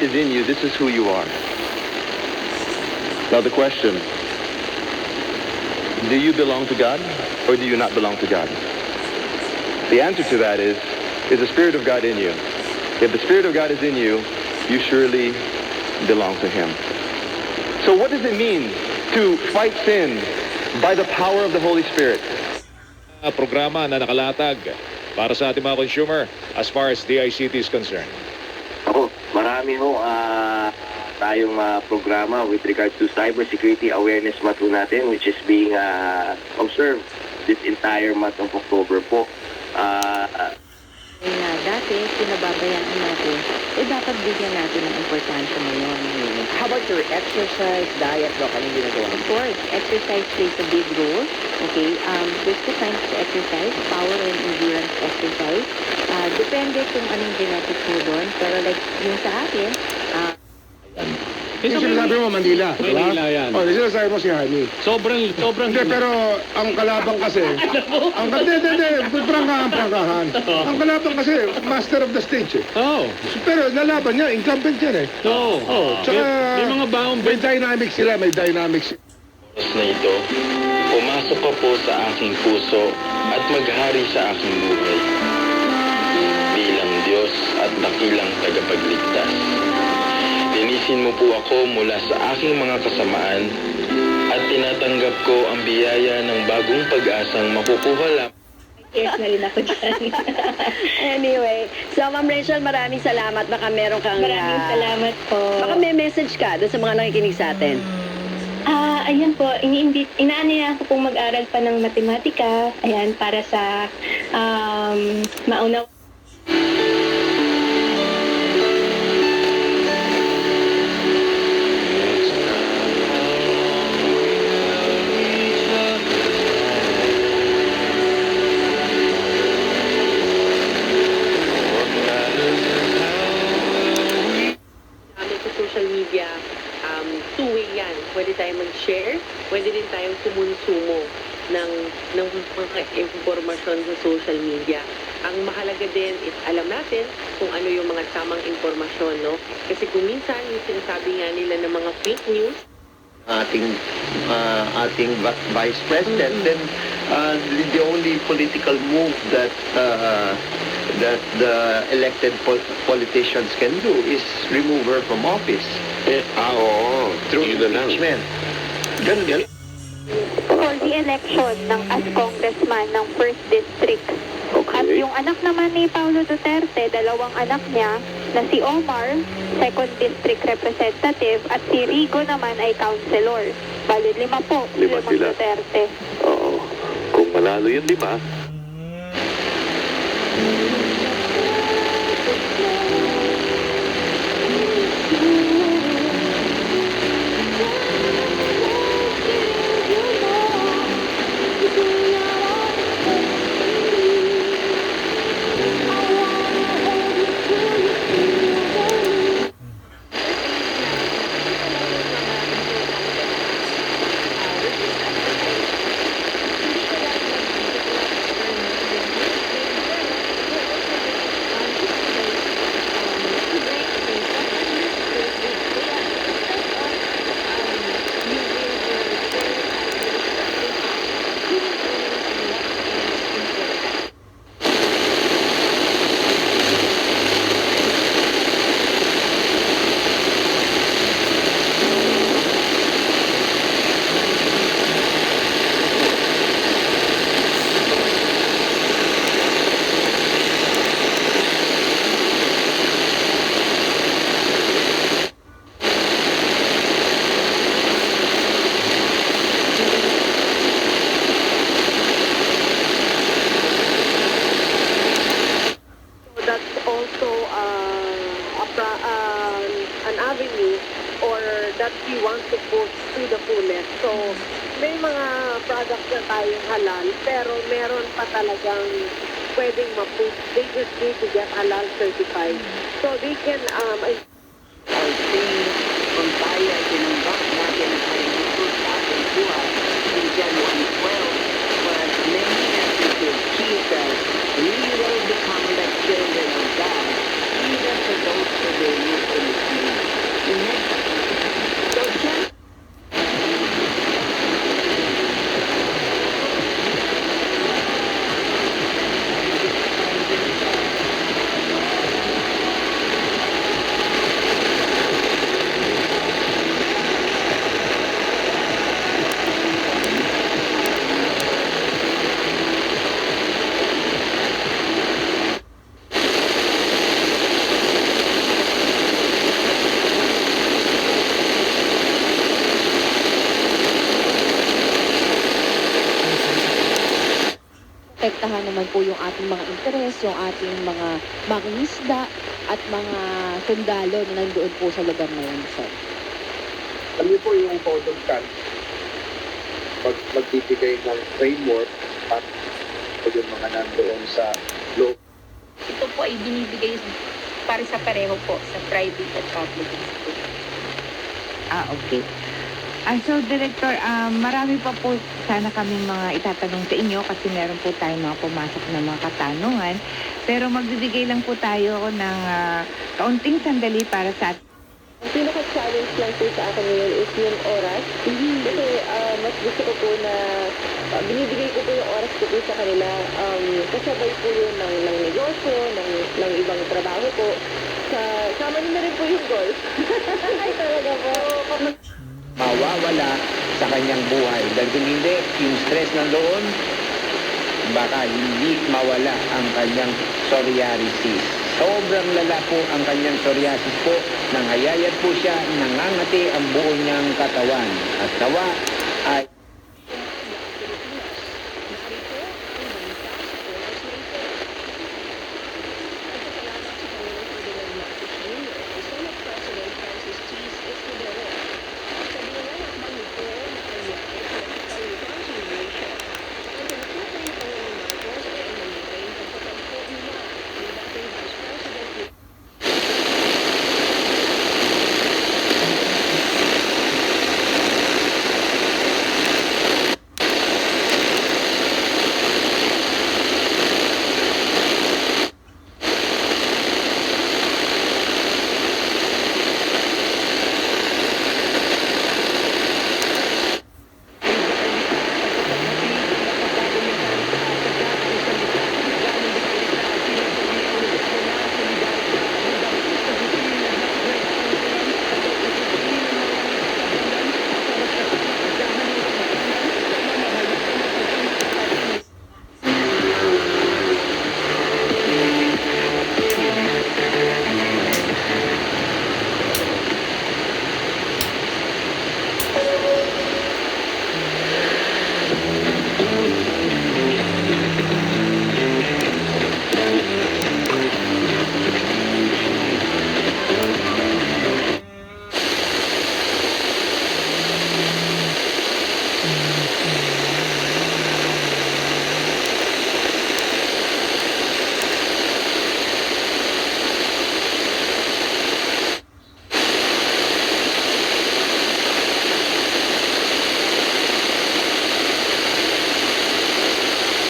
is in you, this is who you are. Now the question, do you belong to God or do you not belong to God? The answer to that is the Spirit of God in you? If the Spirit of God is in you, you surely belong to Him. So what does it mean to fight sin by the power of the Holy Spirit? Programa na nakalatag para sa ating mga consumer as far as DICT is concerned. Marami tayong programa with regards to cybersecurity awareness month natin, which is being observed this entire month of October po. Na dati, pinababayaan natin, dapat bigyan natin ng importansya ngayon. How about your exercise, diet, bro? Anong ginagawa? Of course, exercise plays a big role. Okay, there's two kinds of exercise, power and endurance exercise. Depende kung anong genetics mo doon. Pero like yung sa akin, Yung sinasabi mo, Manila. Manila yan. O, yung sinasabi mo si Jaime. Sobrang. Hindi, pero ang kalaban kasi, prangkahan. Ang kalaban kasi, master of the stage eh. Oo. Pero nalaban niya, incumbent yan eh. Oo. Tsaka, May mga baong may dynamics sila, may dynamics. Oras na ito, pumasok ka po sa aking puso at maghari sa aking buhay. Bilang Diyos at dakilang tagapagligtas. Linisin mo po ako mula sa aking mga kasamaan at tinatanggap ko ang biyaya ng bagong pag-asang makukuha lang. Yes na rin ako dyan. Anyway, so Ma'am Rachel, maraming salamat. Baka meron kang... Maraming salamat po. Baka may message ka doon sa mga nakikinig sa atin. Ayan po, inaanaya ko pong mag-aral pa ng matematika. Ayan, para sa maunaw. Social media, two-way yan. Pwede tayong mag-share, pwede din tayong kumonsumo ng mga informasyon sa social media. Ang mahalaga din is alam natin kung ano yung mga tamang informasyon, no? Kasi kung minsan, yung sinasabi nga nila ng mga fake news, ating Vice President, then the only political move that the elected politicians can do is remove her from office. Oo. Through impeachment. Ganun yan. For the election ng as congressman ng 1st District. At yung anak naman ni Paulo Duterte, dalawang anak niya, na si Omar, 2nd District Representative, at si Rigo naman ay councilor. Bali, 5 po. 5 sila. Duterte. Oo. Kung manalo yung 5, an avenue or that we want to push to the fullest. So, may mga products na tayong halal, pero meron pa talagang pwedeng ma-push. They just need to get halal certified. So, they can, Our faith kung tayo tinanggap natin ay Jesus sa ating buhay. In John 1:12, but many as receive Jesus, we will become the children of God, even for those who believe in His name. maprotektahan naman po yung ating mga interes, yung ating mga mangingisda at mga sundalo na nandoon po sa lugar na yun, sir. Alam niyo po yung Code of Conduct, magbibigay ng framework at yung mga nandoon sa loob. Ito po ay binibigay para sa pareho po sa private at public institution. Okay. So, Director, marami pa po sana kaming mga itatanong sa inyo kasi meron po tayong mga pumasok na mga katanungan. Pero magbibigay lang po tayo ng kaunting sandali para sa Ang pinaka-challenge lang po sa akin ngayon is yung oras. Kasi mas gusto ko po na binibigay ko po yung oras ko po sa kanila. Kasabay po yun ng negosyo, ng ibang trabaho po. Sama nyo na rin po yung golf. Ay talaga po. Mawawala sa kanyang buhay. Dahil kung hindi, yung stress nandoon, baka hindi mawala ang kanyang psoriasis. Sobrang lala po ang kanyang psoriasis po. Nangayayat po siya, nangangati ang buo niyang katawan. At nawa,